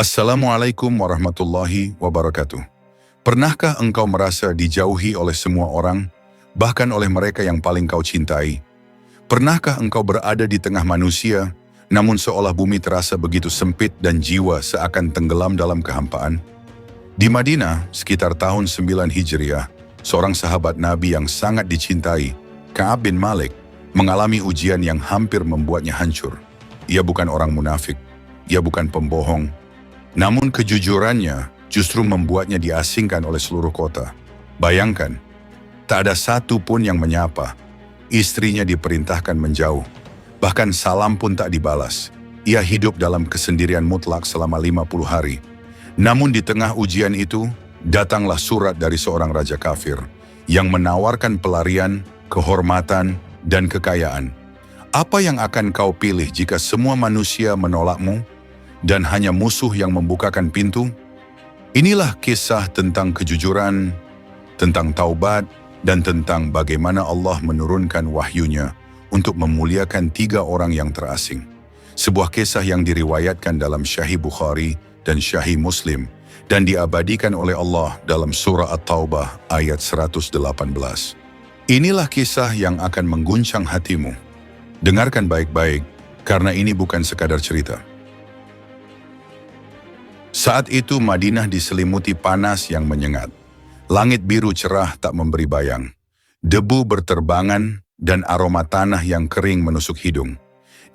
Assalamualaikum warahmatullahi wabarakatuh. Pernahkah engkau merasa dijauhi oleh semua orang, bahkan oleh mereka yang paling kau cintai? Pernahkah engkau berada di tengah manusia, namun seolah bumi terasa begitu sempit dan jiwa seakan tenggelam dalam kehampaan? Di Madinah, sekitar tahun 9 Hijriah, seorang sahabat Nabi yang sangat dicintai, Ka'ab bin Malik, mengalami ujian yang hampir membuatnya hancur. Ia bukan orang munafik, ia bukan pembohong, namun kejujurannya justru membuatnya diasingkan oleh seluruh kota. Bayangkan, tak ada satu pun yang menyapa. Istrinya diperintahkan menjauh. Bahkan salam pun tak dibalas. Ia hidup dalam kesendirian mutlak selama 50 hari. Namun di tengah ujian itu, datanglah surat dari seorang raja kafir yang menawarkan pelarian, kehormatan, dan kekayaan. Apa yang akan kau pilih jika semua manusia menolakmu dan hanya musuh yang membukakan pintu? Inilah kisah tentang kejujuran, tentang taubat, dan tentang bagaimana Allah menurunkan wahyunya untuk memuliakan 3 orang yang terasing. Sebuah kisah yang diriwayatkan dalam Sahih Bukhari dan Sahih Muslim dan diabadikan oleh Allah dalam surah At-Taubah ayat 118. Inilah kisah yang akan mengguncang hatimu. Dengarkan baik-baik, karena ini bukan sekadar cerita. Saat itu Madinah diselimuti panas yang menyengat. Langit biru cerah tak memberi bayang. Debu berterbangan dan aroma tanah yang kering menusuk hidung.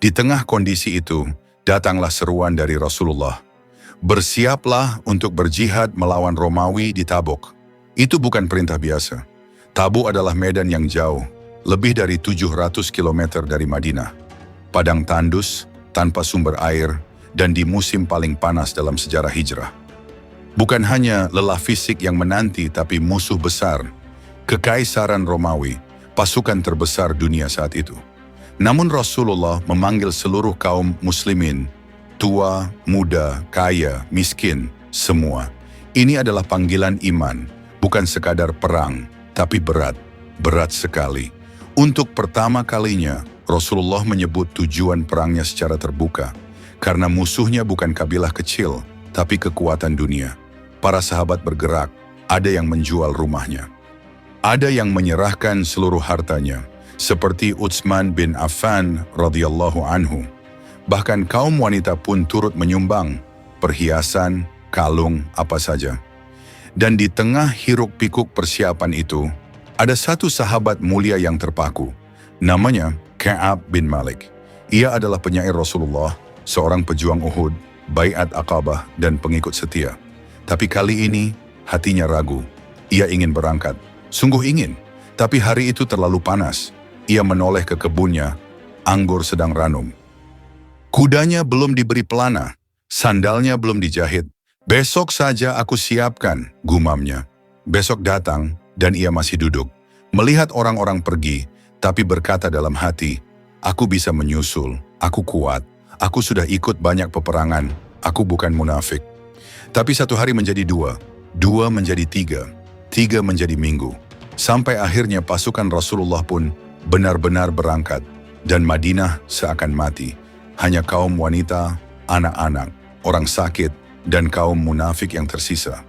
Di tengah kondisi itu, datanglah seruan dari Rasulullah. Bersiaplah untuk berjihad melawan Romawi di Tabuk. Itu bukan perintah biasa. Tabuk adalah medan yang jauh, lebih dari 700 km dari Madinah. Padang tandus, tanpa sumber air, dan di musim paling panas dalam sejarah hijrah. Bukan hanya lelah fisik yang menanti, tapi musuh besar, Kekaisaran Romawi, pasukan terbesar dunia saat itu. Namun Rasulullah memanggil seluruh kaum muslimin, tua, muda, kaya, miskin, semua. Ini adalah panggilan iman, bukan sekadar perang, tapi berat sekali. Untuk pertama kalinya, Rasulullah menyebut tujuan perangnya secara terbuka, karena musuhnya bukan kabilah kecil, tapi kekuatan dunia. Para sahabat bergerak, ada yang menjual rumahnya. Ada yang menyerahkan seluruh hartanya, seperti Utsman bin Affan radhiyallahu anhu. Bahkan kaum wanita pun turut menyumbang, perhiasan, kalung, apa saja. Dan di tengah hiruk-pikuk persiapan itu, ada satu sahabat mulia yang terpaku. Namanya Ka'ab bin Malik. Ia adalah penyair Rasulullah, seorang pejuang Uhud, Baiat Aqabah, dan pengikut setia. Tapi kali ini, hatinya ragu. Ia ingin berangkat. Sungguh ingin. Tapi hari itu terlalu panas. Ia menoleh ke kebunnya. Anggur sedang ranum. Kudanya belum diberi pelana. Sandalnya belum dijahit. Besok saja aku siapkan, gumamnya. Besok datang, dan ia masih duduk. Melihat orang-orang pergi, tapi berkata dalam hati, aku bisa menyusul, aku kuat. Aku sudah ikut banyak peperangan, aku bukan munafik. Tapi satu hari menjadi 2, 2 menjadi 3, 3 menjadi minggu. Sampai akhirnya pasukan Rasulullah pun benar-benar berangkat, dan Madinah seakan mati. Hanya kaum wanita, anak-anak, orang sakit, dan kaum munafik yang tersisa.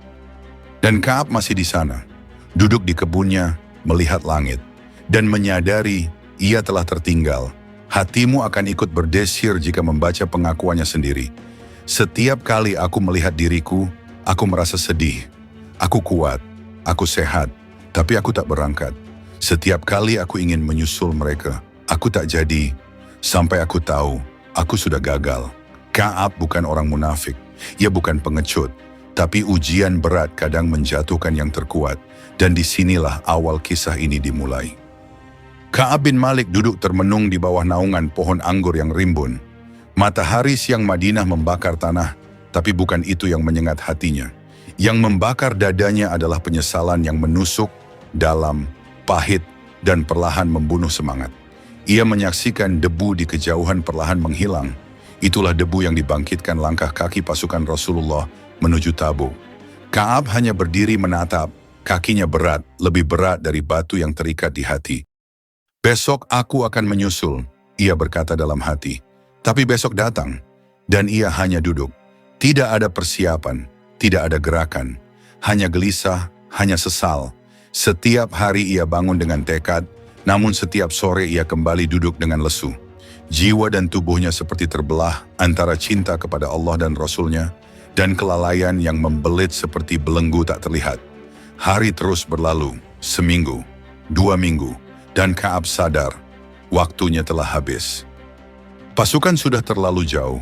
Dan Ka'ab masih di sana, duduk di kebunnya, melihat langit, dan menyadari ia telah tertinggal. Hatimu akan ikut berdesir jika membaca pengakuannya sendiri. Setiap kali aku melihat diriku, aku merasa sedih. Aku kuat, aku sehat, tapi aku tak berangkat. Setiap kali aku ingin menyusul mereka, aku tak jadi. Sampai aku tahu, aku sudah gagal. Ka'ab bukan orang munafik, ia bukan pengecut. Tapi ujian berat kadang menjatuhkan yang terkuat. Dan disinilah awal kisah ini dimulai. Ka'ab bin Malik duduk termenung di bawah naungan pohon anggur yang rimbun. Matahari siang Madinah membakar tanah, tapi bukan itu yang menyengat hatinya. Yang membakar dadanya adalah penyesalan yang menusuk, dalam, pahit, dan perlahan membunuh semangat. Ia menyaksikan debu di kejauhan perlahan menghilang. Itulah debu yang dibangkitkan langkah kaki pasukan Rasulullah menuju Tabuk. Ka'ab hanya berdiri menatap, kakinya berat, lebih berat dari batu yang terikat di hati. Besok aku akan menyusul, ia berkata dalam hati. Tapi besok datang, dan ia hanya duduk. Tidak ada persiapan, tidak ada gerakan, hanya gelisah, hanya sesal. Setiap hari ia bangun dengan tekad, namun setiap sore ia kembali duduk dengan lesu. Jiwa dan tubuhnya seperti terbelah antara cinta kepada Allah dan Rasul-Nya dan kelalaian yang membelit seperti belenggu tak terlihat. Hari terus berlalu, seminggu, 2 minggu, dan Ka'ab sadar, waktunya telah habis. Pasukan sudah terlalu jauh,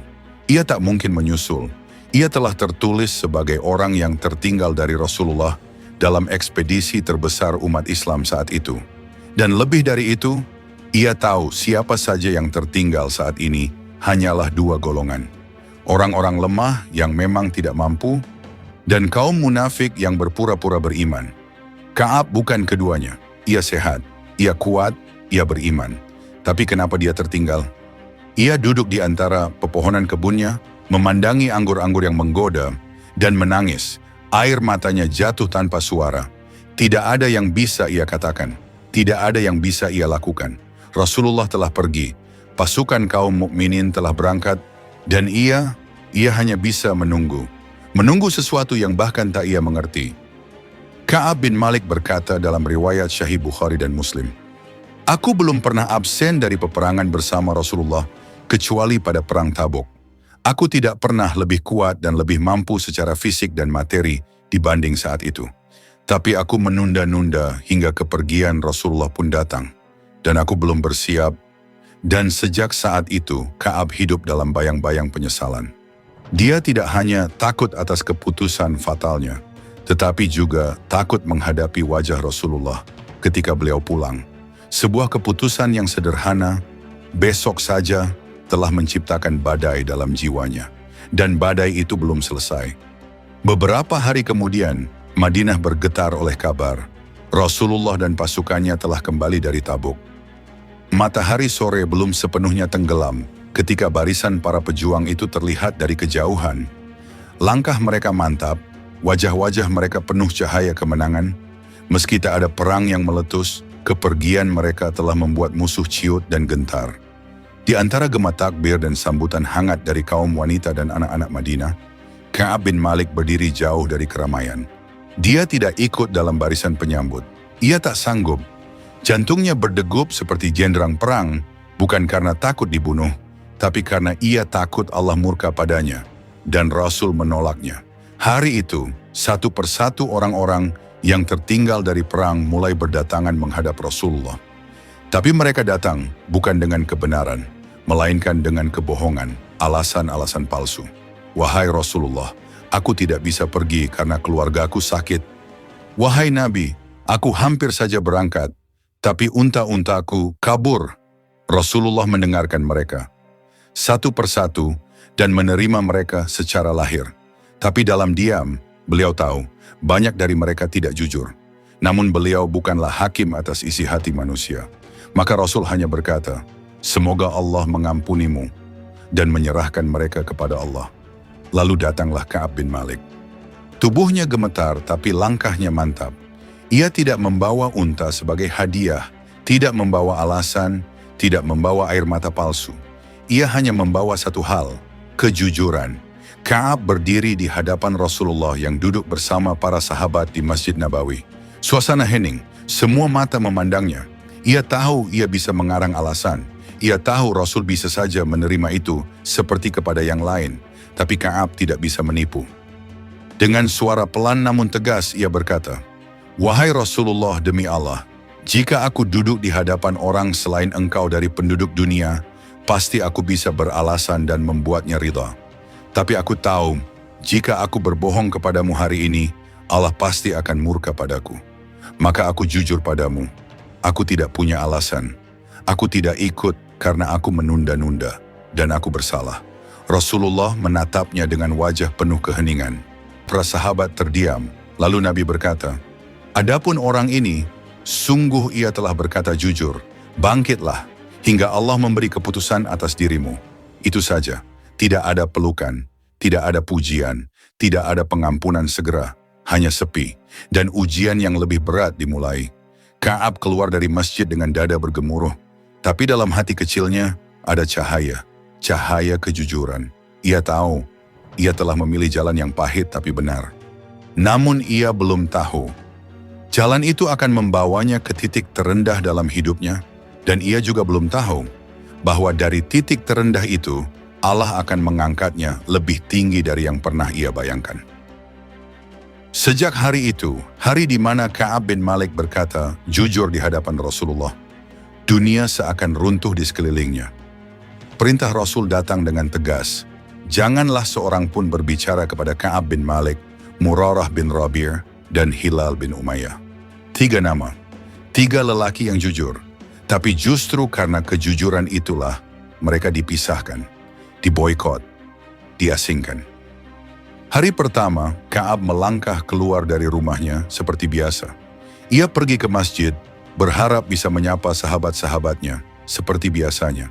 ia tak mungkin menyusul. Ia telah tertulis sebagai orang yang tertinggal dari Rasulullah dalam ekspedisi terbesar umat Islam saat itu. Dan lebih dari itu, ia tahu siapa saja yang tertinggal saat ini hanyalah 2 golongan. Orang-orang lemah yang memang tidak mampu, dan kaum munafik yang berpura-pura beriman. Ka'ab bukan keduanya. Ia sehat, ia kuat, ia beriman. Tapi kenapa dia tertinggal? Ia duduk di antara pepohonan kebunnya, memandangi anggur-anggur yang menggoda, dan menangis. Air matanya jatuh tanpa suara. Tidak ada yang bisa ia katakan. Tidak ada yang bisa ia lakukan. Rasulullah telah pergi. Pasukan kaum mukminin telah berangkat. Dan ia hanya bisa menunggu. Menunggu sesuatu yang bahkan tak ia mengerti. Ka'ab bin Malik berkata dalam riwayat Sahih Bukhari dan Muslim, "Aku belum pernah absen dari peperangan bersama Rasulullah, kecuali pada perang Tabuk. Aku tidak pernah lebih kuat dan lebih mampu secara fisik dan materi dibanding saat itu. Tapi aku menunda-nunda hingga kepergian Rasulullah pun datang. Dan aku belum bersiap. Dan sejak saat itu, Ka'ab hidup dalam bayang-bayang penyesalan. Dia tidak hanya takut atas keputusan fatalnya, tetapi juga takut menghadapi wajah Rasulullah ketika beliau pulang. Sebuah keputusan yang sederhana, besok saja, telah menciptakan badai dalam jiwanya. Dan badai itu belum selesai. Beberapa hari kemudian, Madinah bergetar oleh kabar. Rasulullah dan pasukannya telah kembali dari Tabuk. Matahari sore belum sepenuhnya tenggelam ketika barisan para pejuang itu terlihat dari kejauhan. Langkah mereka mantap, wajah-wajah mereka penuh cahaya kemenangan. Meski tak ada perang yang meletus, kepergian mereka telah membuat musuh ciut dan gentar. Di antara gema takbir dan sambutan hangat dari kaum wanita dan anak-anak Madinah, Ka'ab bin Malik berdiri jauh dari keramaian. Dia tidak ikut dalam barisan penyambut. Ia tak sanggup. Jantungnya berdegup seperti jenderang perang, bukan karena takut dibunuh, tapi karena ia takut Allah murka padanya, dan Rasul menolaknya. Hari itu, satu persatu orang-orang yang tertinggal dari perang mulai berdatangan menghadap Rasulullah. Tapi mereka datang bukan dengan kebenaran, melainkan dengan kebohongan, alasan-alasan palsu. Wahai Rasulullah, aku tidak bisa pergi karena keluargaku sakit. Wahai Nabi, aku hampir saja berangkat, tapi unta-untaku kabur. Rasulullah mendengarkan mereka satu persatu dan menerima mereka secara lahir. Tapi dalam diam, beliau tahu banyak dari mereka tidak jujur. Namun beliau bukanlah hakim atas isi hati manusia. Maka Rasul hanya berkata, "Semoga Allah mengampunimu," dan menyerahkan mereka kepada Allah. Lalu datanglah Ka'ab bin Malik. Tubuhnya gemetar tapi langkahnya mantap. Ia tidak membawa unta sebagai hadiah, tidak membawa alasan, tidak membawa air mata palsu. Ia hanya membawa satu hal, kejujuran. Ka'ab berdiri di hadapan Rasulullah yang duduk bersama para sahabat di Masjid Nabawi. Suasana hening, semua mata memandangnya. Ia tahu ia bisa mengarang alasan. Ia tahu Rasul bisa saja menerima itu seperti kepada yang lain. Tapi Ka'ab tidak bisa menipu. Dengan suara pelan namun tegas ia berkata, "Wahai Rasulullah, demi Allah, jika aku duduk di hadapan orang selain engkau dari penduduk dunia, pasti aku bisa beralasan dan membuatnya ridha. Tapi aku tahu, jika aku berbohong kepadamu hari ini, Allah pasti akan murka padaku. Maka aku jujur padamu. Aku tidak punya alasan. Aku tidak ikut karena aku menunda-nunda, dan aku bersalah." Rasulullah menatapnya dengan wajah penuh keheningan. Para sahabat terdiam, lalu Nabi berkata, "Adapun orang ini, sungguh ia telah berkata jujur. Bangkitlah, hingga Allah memberi keputusan atas dirimu. Itu saja, tidak ada pelukan, tidak ada pujian, tidak ada pengampunan segera, hanya sepi, dan ujian yang lebih berat dimulai." Ka'ab keluar dari masjid dengan dada bergemuruh, tapi dalam hati kecilnya ada cahaya kejujuran. Ia tahu ia telah memilih jalan yang pahit tapi benar. Namun ia belum tahu, jalan itu akan membawanya ke titik terendah dalam hidupnya, dan ia juga belum tahu bahwa dari titik terendah itu, Allah akan mengangkatnya lebih tinggi dari yang pernah ia bayangkan. Sejak hari itu, hari di mana Ka'ab bin Malik berkata jujur di hadapan Rasulullah, dunia seakan runtuh di sekelilingnya. Perintah Rasul datang dengan tegas, janganlah seorang pun berbicara kepada Ka'ab bin Malik, Murarah bin Rabi' dan Hilal bin Umayyah. 3 nama, 3 lelaki yang jujur. Tapi justru karena kejujuran itulah mereka dipisahkan, diboikot, diasingkan. Hari pertama, Ka'ab melangkah keluar dari rumahnya seperti biasa. Ia pergi ke masjid, berharap bisa menyapa sahabat-sahabatnya seperti biasanya.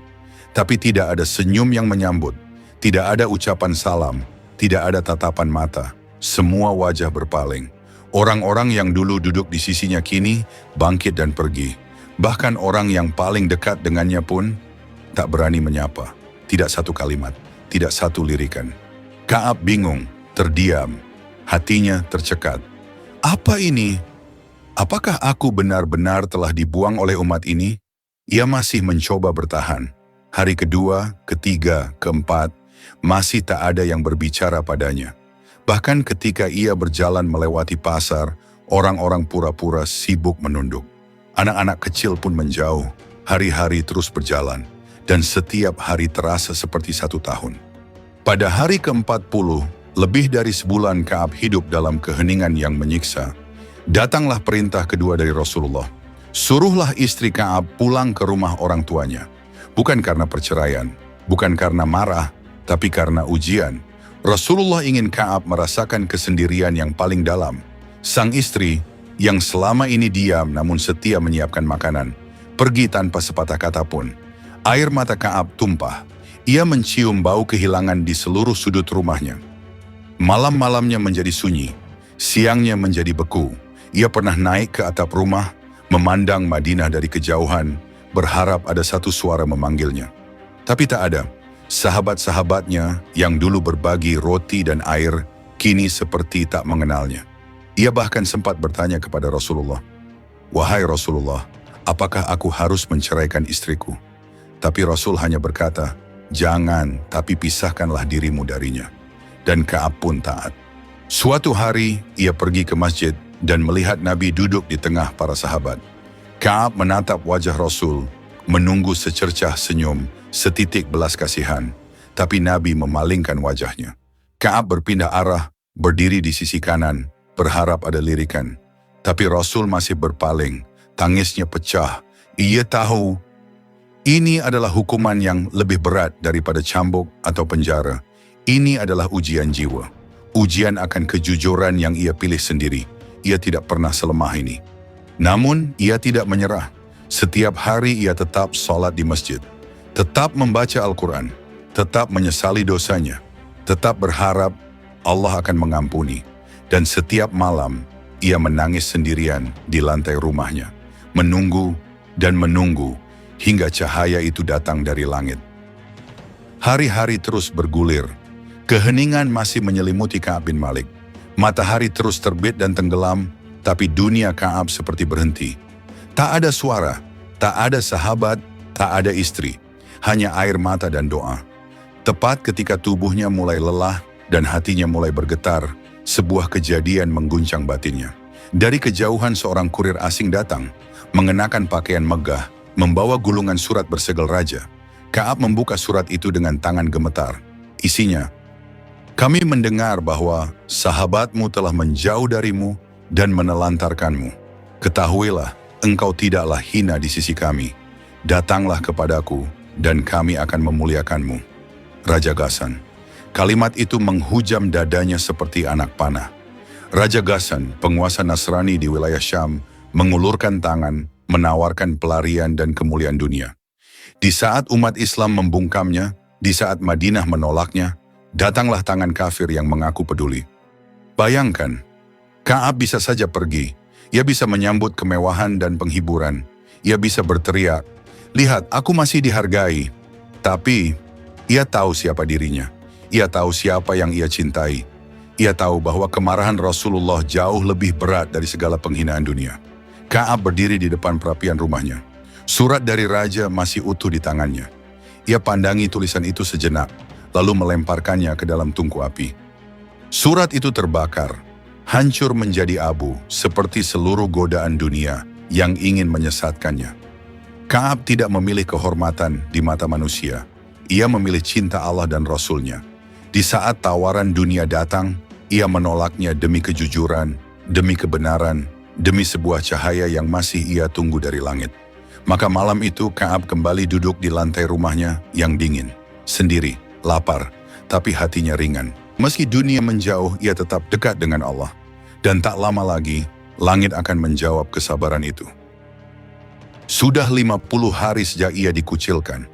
Tapi tidak ada senyum yang menyambut, tidak ada ucapan salam, tidak ada tatapan mata. Semua wajah berpaling. Orang-orang yang dulu duduk di sisinya kini bangkit dan pergi. Bahkan orang yang paling dekat dengannya pun tak berani menyapa. Tidak satu kalimat, tidak satu lirikan. Ka'ab bingung, terdiam, hatinya tercekat. Apa ini? Apakah aku benar-benar telah dibuang oleh umat ini? Ia masih mencoba bertahan. Hari kedua, ketiga, keempat, masih tak ada yang berbicara padanya. Bahkan ketika ia berjalan melewati pasar, orang-orang pura-pura sibuk menunduk. Anak-anak kecil pun menjauh, hari-hari terus berjalan, dan setiap hari terasa seperti 1 tahun. Pada hari ke-40, lebih dari sebulan Ka'ab hidup dalam keheningan yang menyiksa. Datanglah perintah kedua dari Rasulullah. Suruhlah istri Ka'ab pulang ke rumah orang tuanya. Bukan karena perceraian, bukan karena marah, tapi karena ujian. Rasulullah ingin Ka'ab merasakan kesendirian yang paling dalam. Sang istri, yang selama ini diam namun setia menyiapkan makanan, pergi tanpa sepatah kata pun. Air mata Ka'ab tumpah. Ia mencium bau kehilangan di seluruh sudut rumahnya. Malam-malamnya menjadi sunyi, siangnya menjadi beku. Ia pernah naik ke atap rumah, memandang Madinah dari kejauhan, berharap ada satu suara memanggilnya. Tapi tak ada. Sahabat-sahabatnya yang dulu berbagi roti dan air, kini seperti tak mengenalnya. Ia bahkan sempat bertanya kepada Rasulullah, "Wahai Rasulullah, apakah aku harus menceraikan istriku?" Tapi Rasul hanya berkata, "Jangan, tapi pisahkanlah dirimu darinya." Dan Ka'ab pun taat. Suatu hari, ia pergi ke masjid dan melihat Nabi duduk di tengah para sahabat. Ka'ab menatap wajah Rasul, menunggu secercah senyum, setitik belas kasihan. Tapi Nabi memalingkan wajahnya. Ka'ab berpindah arah, berdiri di sisi kanan, berharap ada lirikan. Tapi Rasul masih berpaling, tangisnya pecah. Ia tahu ini adalah hukuman yang lebih berat daripada cambuk atau penjara. Ini adalah ujian jiwa. Ujian akan kejujuran yang ia pilih sendiri. Ia tidak pernah selemah ini. Namun, ia tidak menyerah. Setiap hari ia tetap sholat di masjid. Tetap membaca Al-Quran. Tetap menyesali dosanya. Tetap berharap Allah akan mengampuni. Dan setiap malam, ia menangis sendirian di lantai rumahnya. Menunggu dan menunggu hingga cahaya itu datang dari langit. Hari-hari terus bergulir. Keheningan masih menyelimuti Ka'ab bin Malik. Matahari terus terbit dan tenggelam, tapi dunia Ka'ab seperti berhenti. Tak ada suara, tak ada sahabat, tak ada istri. Hanya air mata dan doa. Tepat ketika tubuhnya mulai lelah dan hatinya mulai bergetar, sebuah kejadian mengguncang batinnya. Dari kejauhan seorang kurir asing datang, mengenakan pakaian megah, membawa gulungan surat bersegel raja. Ka'ab membuka surat itu dengan tangan gemetar. Isinya, "Kami mendengar bahwa sahabatmu telah menjauh darimu dan menelantarkanmu. Ketahuilah, engkau tidaklah hina di sisi kami. Datanglah kepadaku dan kami akan memuliakanmu." Raja Ghassan. Kalimat itu menghujam dadanya seperti anak panah. Raja Ghassan, penguasa Nasrani di wilayah Syam, mengulurkan tangan, menawarkan pelarian dan kemuliaan dunia. Di saat umat Islam membungkamnya, di saat Madinah menolaknya, datanglah tangan kafir yang mengaku peduli. Bayangkan, Ka'ab bisa saja pergi. Ia bisa menyambut kemewahan dan penghiburan. Ia bisa berteriak, "Lihat, aku masih dihargai." Tapi, ia tahu siapa dirinya. Ia tahu siapa yang ia cintai. Ia tahu bahwa kemarahan Rasulullah jauh lebih berat dari segala penghinaan dunia. Ka'ab berdiri di depan perapian rumahnya. Surat dari raja masih utuh di tangannya. Ia pandangi tulisan itu sejenak, lalu melemparkannya ke dalam tungku api. Surat itu terbakar, hancur menjadi abu seperti seluruh godaan dunia yang ingin menyesatkannya. Ka'ab tidak memilih kehormatan di mata manusia. Ia memilih cinta Allah dan Rasul-Nya. Di saat tawaran dunia datang, ia menolaknya demi kejujuran, demi kebenaran, demi sebuah cahaya yang masih ia tunggu dari langit. Maka malam itu Ka'ab kembali duduk di lantai rumahnya yang dingin, sendiri, lapar, tapi hatinya ringan. Meski dunia menjauh, ia tetap dekat dengan Allah. Dan tak lama lagi, langit akan menjawab kesabaran itu. Sudah 50 hari sejak ia dikucilkan.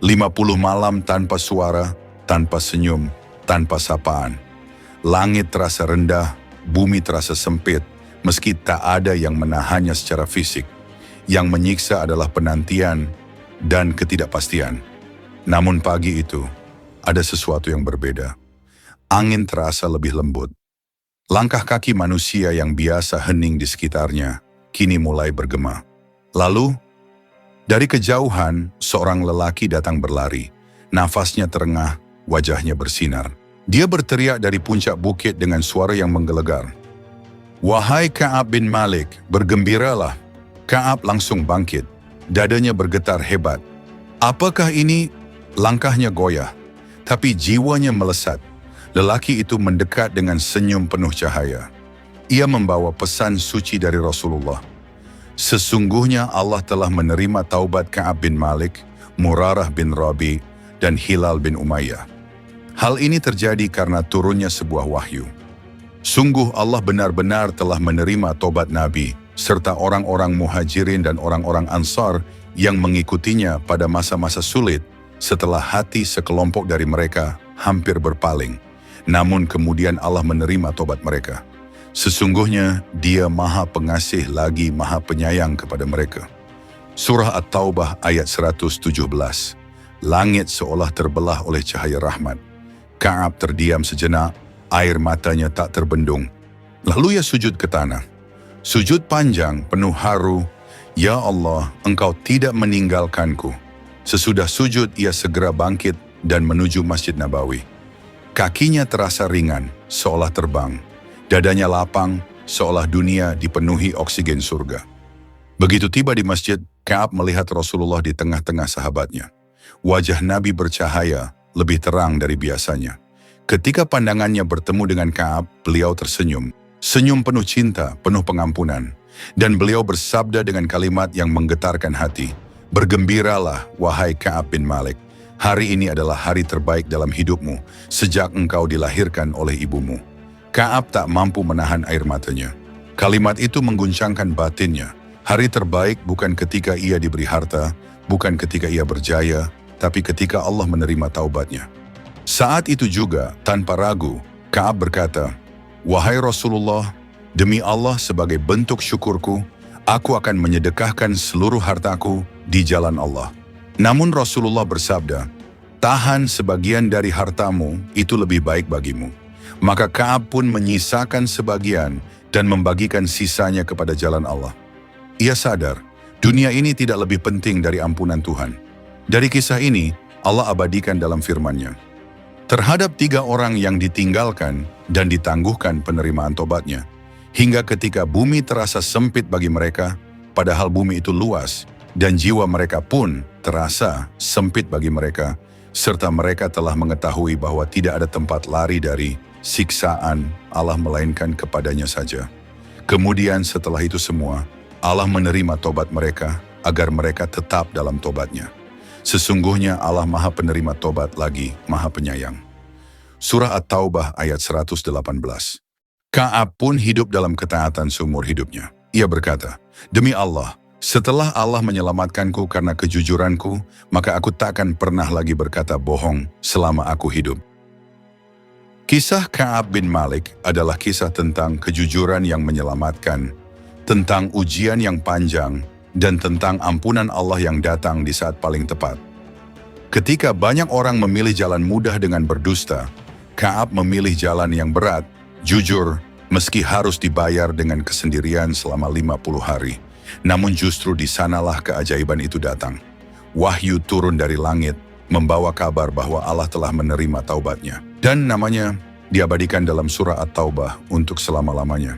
50 malam tanpa suara, tanpa senyum, tanpa sapaan. Langit terasa rendah, bumi terasa sempit, meski tak ada yang menahannya secara fisik. Yang menyiksa adalah penantian dan ketidakpastian. Namun pagi itu, ada sesuatu yang berbeda. Angin terasa lebih lembut. Langkah kaki manusia yang biasa hening di sekitarnya, kini mulai bergema. Lalu, dari kejauhan, seorang lelaki datang berlari. Nafasnya terengah, wajahnya bersinar. Dia berteriak dari puncak bukit dengan suara yang menggelegar. "Wahai Ka'ab bin Malik, bergembiralah." Ka'ab langsung bangkit. Dadanya bergetar hebat. Apakah ini? Langkahnya goyah, tapi jiwanya melesat. Lelaki itu mendekat dengan senyum penuh cahaya. Ia membawa pesan suci dari Rasulullah. Sesungguhnya Allah telah menerima taubat Ka'ab bin Malik, Murarah bin Rabi, dan Hilal bin Umayyah. Hal ini terjadi karena turunnya sebuah wahyu. Sungguh Allah benar-benar telah menerima tobat Nabi, serta orang-orang muhajirin dan orang-orang ansar yang mengikutinya pada masa-masa sulit setelah hati sekelompok dari mereka hampir berpaling. Namun kemudian Allah menerima tobat mereka. Sesungguhnya Dia Maha Pengasih lagi Maha Penyayang kepada mereka. Surah At-Taubah ayat 117. Langit seolah terbelah oleh cahaya rahmat. Ka'ab terdiam sejenak, air matanya tak terbendung. Lalu ia sujud ke tanah. Sujud panjang, penuh haru. Ya Allah, Engkau tidak meninggalkanku. Sesudah sujud, ia segera bangkit dan menuju Masjid Nabawi. Kakinya terasa ringan, seolah terbang. Dadanya lapang, seolah dunia dipenuhi oksigen surga. Begitu tiba di masjid, Ka'ab melihat Rasulullah di tengah-tengah sahabatnya. Wajah Nabi bercahaya, lebih terang dari biasanya. Ketika pandangannya bertemu dengan Ka'ab, beliau tersenyum. Senyum penuh cinta, penuh pengampunan. Dan beliau bersabda dengan kalimat yang menggetarkan hati. Bergembiralah, wahai Ka'ab bin Malik. Hari ini adalah hari terbaik dalam hidupmu, sejak engkau dilahirkan oleh ibumu. Ka'ab tak mampu menahan air matanya. Kalimat itu mengguncangkan batinnya. Hari terbaik bukan ketika ia diberi harta, bukan ketika ia berjaya, tapi ketika Allah menerima taubatnya. Saat itu juga, tanpa ragu, Ka'ab berkata, "Wahai Rasulullah, demi Allah sebagai bentuk syukurku, aku akan menyedekahkan seluruh hartaku di jalan Allah." Namun Rasulullah bersabda, "Tahan sebagian dari hartamu, itu lebih baik bagimu." Maka Ka'ab pun menyisakan sebagian dan membagikan sisanya kepada jalan Allah. Ia sadar, dunia ini tidak lebih penting dari ampunan Tuhan. Dari kisah ini, Allah abadikan dalam firman-Nya. Terhadap 3 orang yang ditinggalkan dan ditangguhkan penerimaan tobatnya, hingga ketika bumi terasa sempit bagi mereka, padahal bumi itu luas, dan jiwa mereka pun terasa sempit bagi mereka, serta mereka telah mengetahui bahwa tidak ada tempat lari dari siksaan Allah melainkan kepadanya saja. Kemudian setelah itu semua, Allah menerima tobat mereka agar mereka tetap dalam tobatnya. Sesungguhnya Allah Maha Penerima Tobat lagi Maha Penyayang. Surah At-Taubah ayat 118. Ka'ab pun hidup dalam ketaatan seumur hidupnya. Ia berkata, "Demi Allah, setelah Allah menyelamatkanku karena kejujuranku, maka aku takkan pernah lagi berkata bohong selama aku hidup." Kisah Ka'ab bin Malik adalah kisah tentang kejujuran yang menyelamatkan, tentang ujian yang panjang, dan tentang ampunan Allah yang datang di saat paling tepat. Ketika banyak orang memilih jalan mudah dengan berdusta, Ka'ab memilih jalan yang berat, jujur, meski harus dibayar dengan kesendirian selama 50 hari. Namun justru di sanalah keajaiban itu datang. Wahyu turun dari langit, membawa kabar bahwa Allah telah menerima taubatnya. Dan namanya diabadikan dalam surah At-Taubah untuk selama-lamanya.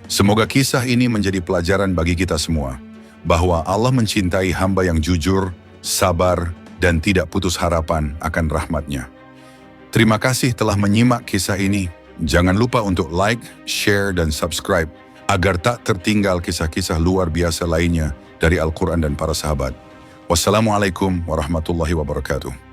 Semoga kisah ini menjadi pelajaran bagi kita semua, bahwa Allah mencintai hamba yang jujur, sabar, dan tidak putus harapan akan rahmat-Nya. Terima kasih telah menyimak kisah ini. Jangan lupa untuk like, share, dan subscribe, agar tak tertinggal kisah-kisah luar biasa lainnya dari Al-Quran dan para sahabat. Wassalamualaikum warahmatullahi wabarakatuh.